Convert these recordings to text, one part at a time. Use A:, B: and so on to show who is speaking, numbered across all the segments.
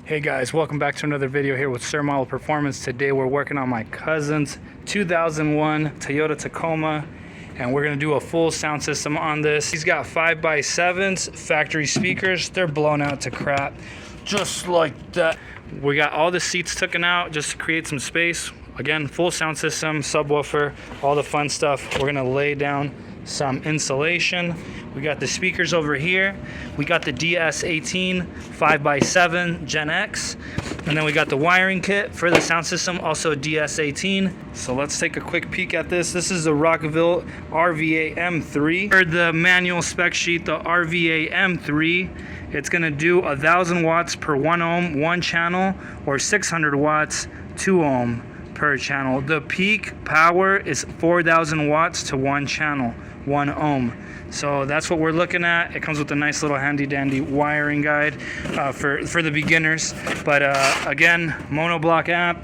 A: Hey guys, welcome back to another video here with sirmaloperformance. Today we're working on my cousin's 2001 Toyota Tacoma, and we're gonna do a full sound system on this. He's got 5x7s, factory speakers. They're blown out to crap, just like that. We got all the seats taken out just to create some space. Again, full sound system, subwoofer, all the fun stuff. We're gonna lay down some insulation. We got the speakers over here. We got the DS18 5x7 GenX. And then we got the wiring kit for the sound system, also DS18. So let's take a quick peek at this. This is the Rockville RVA M3. For the manual spec sheet, the RVA M3, it's gonna do 1,000 watts per 1 ohm, 1 channel, or 600 watts, 2 ohm per channel. The peak power is 4,000 watts to 1 channel, 1 ohm. So that's what we're looking at. It comes with a nice little handy dandy wiring guide for the beginners. But again, monoblock amp,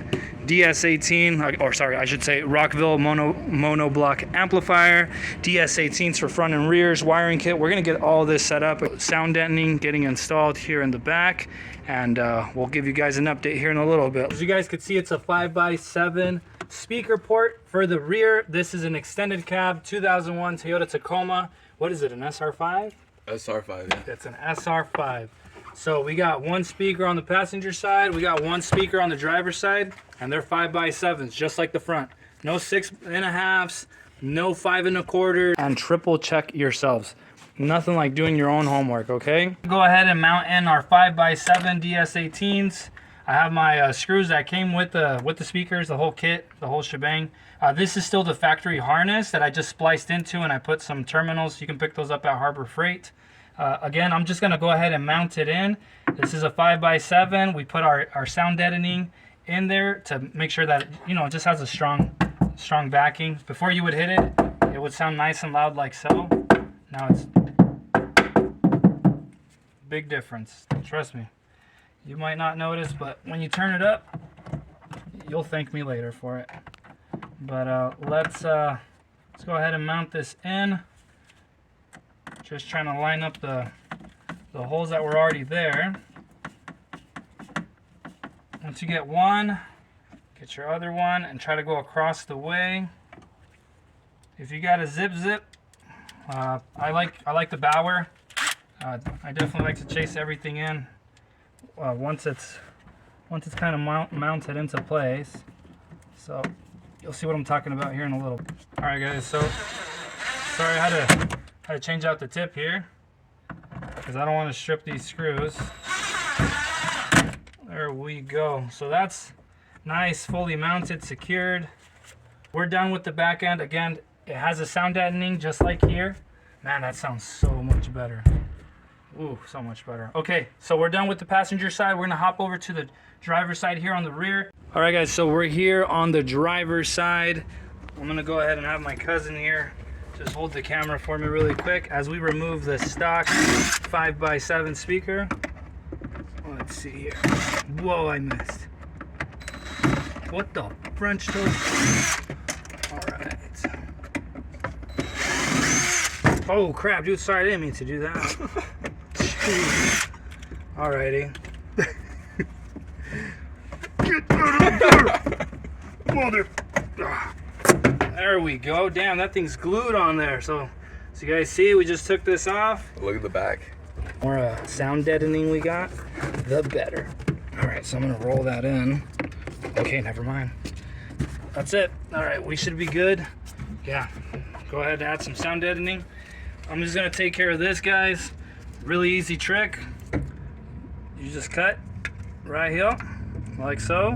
A: DS18, or sorry, I should say Rockville monoblock amplifier, DS18s for front and rears, wiring kit. We're gonna get all this set up. Sound deadening getting installed here in the back, and we'll give you guys an update here in a little bit. As you guys can see, it's a 5x7 speaker port for the rear. This is an extended cab 2001 Toyota Tacoma. What is it, an SR5?
B: SR5, yeah.
A: It's an SR5. So we got one speaker on the passenger side, we got one speaker on the driver's side, and they're 5x7s, just like the front. No 6.5s, no 5 1/4, and triple check yourselves. Nothing like doing your own homework, okay? Go ahead and mount in our 5x7 DS18s. I have my screws that came with the speakers, the whole kit, the whole shebang. This is still the factory harness that I just spliced into, and I put some terminals. You can pick those up at Harbor Freight. Again, I'm just gonna go ahead and mount it in. This is a 5x7. We put our sound deadening in there to make sure that, you know, it just has a strong backing. Before you would hit it, it would sound nice and loud like so. Now it's big difference, trust me. You might not notice, but when you turn it up, you'll thank me later for it. But let's go ahead and mount this in. Just trying to line up the holes that were already there. Once you get one, get your other one and try to go across the way. If you got a zip, I like the Bauer. I definitely like to chase everything in once it's kind of mounted into place. So you'll see what I'm talking about here in a little. All right, guys. So sorry, I had to change out the tip here because I don't want to strip these screws. There we go. So that's nice, fully mounted, secured. We're done with the back end. Again, it has a sound deadening just like here. Man, that sounds so much better. Ooh, so much better. Okay, so we're done with the passenger side. We're gonna hop over to the driver's side here on the rear. All right, guys, so we're here on the driver's side. I'm gonna go ahead and have my cousin here just hold the camera for me really quick as we remove the stock 5x7 speaker. Let's see here. Whoa, I missed. What the French toast? All right. Oh crap, dude, sorry, I didn't mean to do that. Alrighty. Get out of there! Mother. There we go. Damn, that thing's glued on there. So you guys see, we just took this off.
B: Look at the back.
A: More sound deadening we got, the better. Alright, so I'm gonna roll that in. Okay, never mind. That's it. Alright, we should be good. Yeah, go ahead and add some sound deadening. I'm just gonna take care of this, guys. Really easy trick. You just cut right here, like so,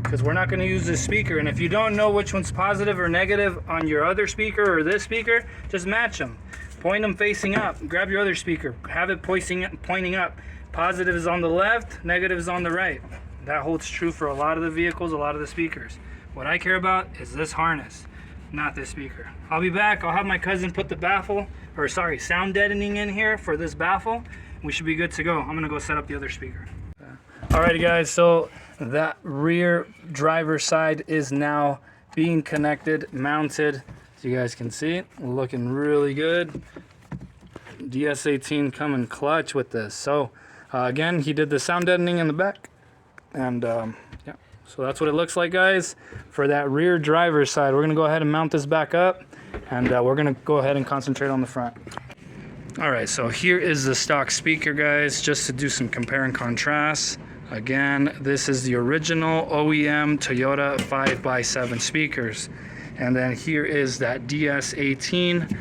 A: because we're not gonna use this speaker. And if you don't know which one's positive or negative on your other speaker or this speaker, just match them. Point them facing up. Grab your other speaker. Have it pointing up. Positive is on the left, negative is on the right. That holds true for a lot of the vehicles, a lot of the speakers. What I care about is this harness, not this speaker. I'll be back. I'll have my cousin put the sound deadening in here for this baffle. We should be good to go. I'm gonna go set up the other speaker. Alrighty, guys, so that rear driver side is now being connected, mounted. So you guys can see it, looking really good. DS18 coming clutch with this. So Again, he did the sound deadening in the back, and yeah, so that's what it looks like, guys. For that rear driver's side, we're gonna go ahead and mount this back up, and we're gonna go ahead and concentrate on the front. All right, so here is the stock speaker, guys, just to do some compare and contrast. Again, this is the original OEM Toyota 5x7 speakers. And then here is that DS18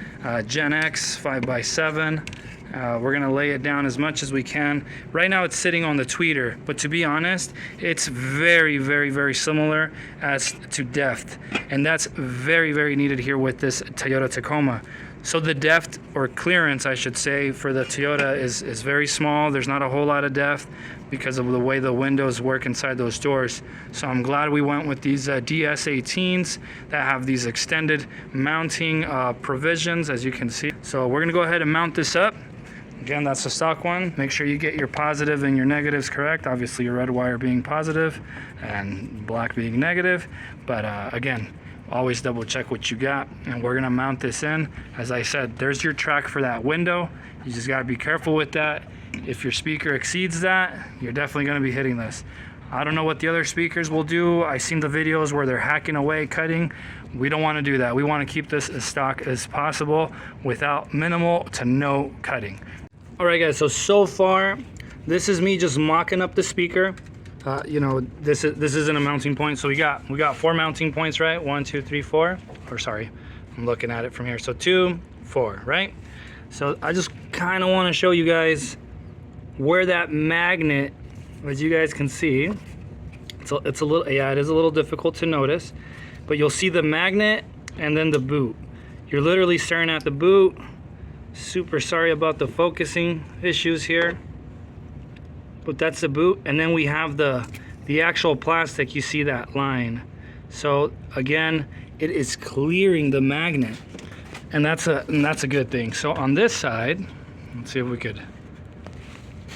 A: GenX 5x7. We're gonna lay it down as much as we can. Right now it's sitting on the tweeter, but to be honest, it's very, very, very similar as to depth. And that's very, very needed here with this Toyota Tacoma. So the depth, or clearance I should say, for the Toyota is very small. There's not a whole lot of depth because of the way the windows work inside those doors. So I'm glad we went with these DS18s that have these extended mounting provisions, as you can see. So we're gonna go ahead and mount this up. Again, that's the stock one. Make sure you get your positive and your negatives correct. Obviously your red wire being positive and black being negative. But again, always double check what you got, and we're gonna mount this in. As I said, there's your track for that window. You just gotta be careful with that. If your speaker exceeds that, you're definitely gonna be hitting this. I don't know what the other speakers will do. I've seen the videos where they're hacking away, cutting. We don't wanna do that. We wanna keep this as stock as possible without minimal to no cutting. All right, guys, so far, this is me just mocking up the speaker. You know, this isn't a mounting point, so we got 4 mounting points, right? 1, 2, 3, 4. Or sorry, I'm looking at it from here. So 2, 4, right? So I just kind of want to show you guys where that magnet, as you guys can see, it's a little, yeah, it is a little difficult to notice, but you'll see the magnet and then the boot. You're literally staring at the boot. Super sorry about the focusing issues here. But that's the boot, and then we have the actual plastic. You see that line. So again, it is clearing the magnet, and that's a good thing. So on this side, let's see if we could.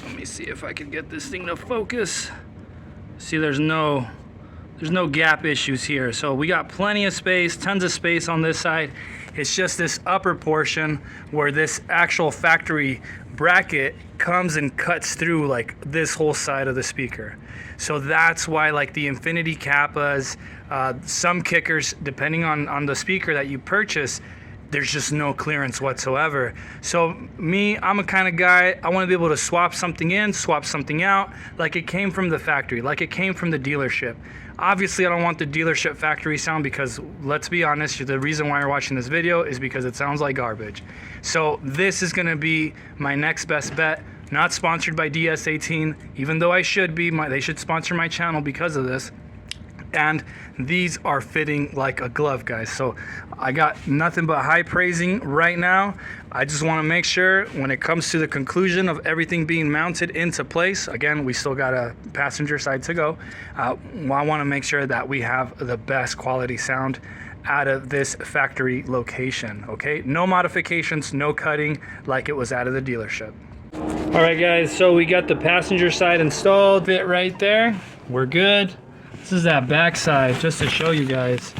A: Let me see if I can get this thing to focus. See, there's no gap issues here. So we got plenty of space, tons of space on this side. It's just this upper portion where this actual factory bracket comes and cuts through like this whole side of the speaker. So that's why, like the Infinity Kappas, some kickers, depending on the speaker that you purchase, there's just no clearance whatsoever. So me, I'm a kind of guy, I want to be able to swap something in, swap something out, like it came from the factory, like it came from the dealership. Obviously, I don't want the dealership factory sound, because let's be honest, the reason why you're watching this video is because it sounds like garbage. So this is gonna be my next best bet. Not sponsored by DS18, even though I should be. They should sponsor my channel because of this. And these are fitting like a glove, guys. So I got nothing but high praising right now. I just want to make sure when it comes to the conclusion of everything being mounted into place, again, we still got a passenger side to go. I want to make sure that we have the best quality sound out of this factory location, okay? No modifications, no cutting, like it was out of the dealership. All right, guys, so we got the passenger side installed, fit right there. We're good. This is that back side, just to show you guys.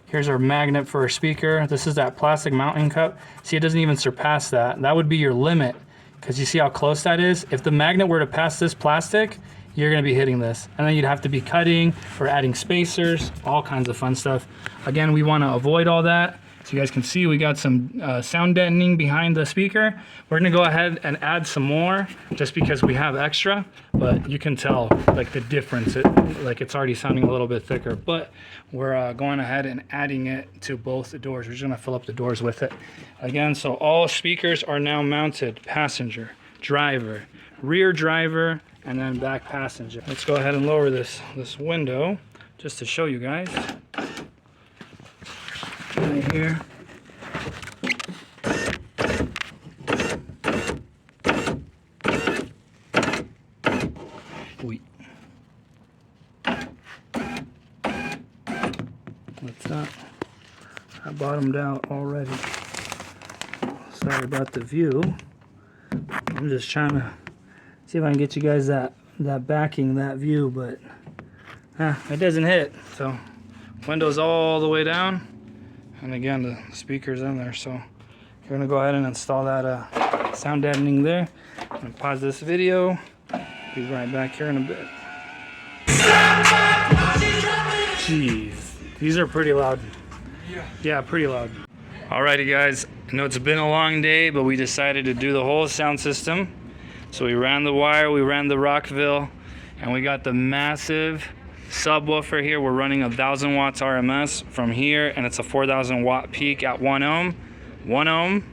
A: Here's our magnet for our speaker. This is that plastic mounting cup. See, it doesn't even surpass that. That would be your limit, because you see how close that is? If the magnet were to pass this plastic, you're gonna be hitting this. And then you'd have to be cutting or adding spacers, all kinds of fun stuff. Again, we wanna avoid all that. So you guys can see we got some sound deadening behind the speaker. We're gonna go ahead and add some more just because we have extra, but you can tell like the difference. Like it's already sounding a little bit thicker, but we're going ahead and adding it to both the doors. We're just gonna fill up the doors with it. Again, so all speakers are now mounted: passenger, driver, rear driver, and then back passenger. Let's go ahead and lower this window just to show you guys. Right here. Wait. What's that? I bottomed out already. Sorry about the view. I'm just trying to see if I can get you guys that backing, that view, but it doesn't hit. So windows all the way down. And again, the speaker's in there, so you're gonna go ahead and install that sound deadening there. I'm gonna pause this video. Be right back here in a bit. Jeez, these are pretty loud. Yeah, pretty loud. Alrighty guys, I know it's been a long day, but we decided to do the whole sound system. So we ran the wire, we ran the Rockville, and we got the massive subwoofer here. We're running 1,000 watts RMS from here, and it's a 4,000 watt peak at 1 ohm. 1 ohm,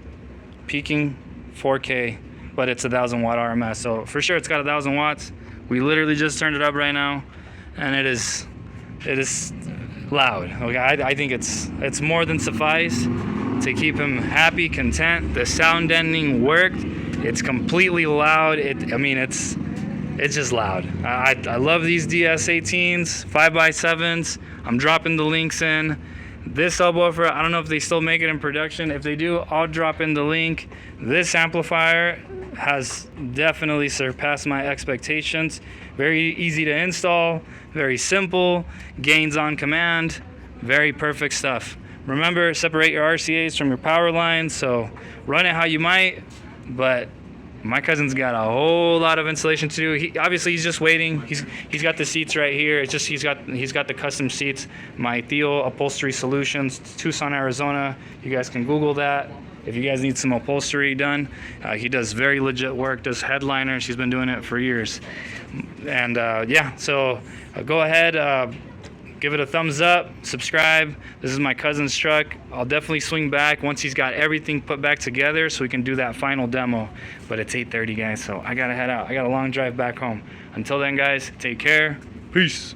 A: peaking 4K, but it's 1,000 watt RMS. So for sure it's got 1,000 watts. We literally just turned it up right now, and it is loud. Okay, I think it's more than suffice to keep him happy, content. The sound deadening worked. It's completely loud. It's just loud. I love these DS18s, 5x7s. I'm dropping the links in. This subwoofer, I don't know if they still make it in production. If they do, I'll drop in the link. This amplifier has definitely surpassed my expectations. Very easy to install, very simple, gains on command, very perfect stuff. Remember, separate your RCAs from your power lines, so run it how you might, but my cousin's got a whole lot of installation to do. Obviously he's just waiting. He's got the seats right here. It's just he's got the custom seats. My Theo Upholstery Solutions, Tucson, Arizona. You guys can Google that if you guys need some upholstery done. He does very legit work. Does headliners. He's been doing it for years. And yeah, so go ahead. Give it a thumbs up, subscribe. This is my cousin's truck. I'll definitely swing back once he's got everything put back together so we can do that final demo. But it's 8:30, guys, so I gotta head out. I got a long drive back home. Until then, guys, take care. Peace.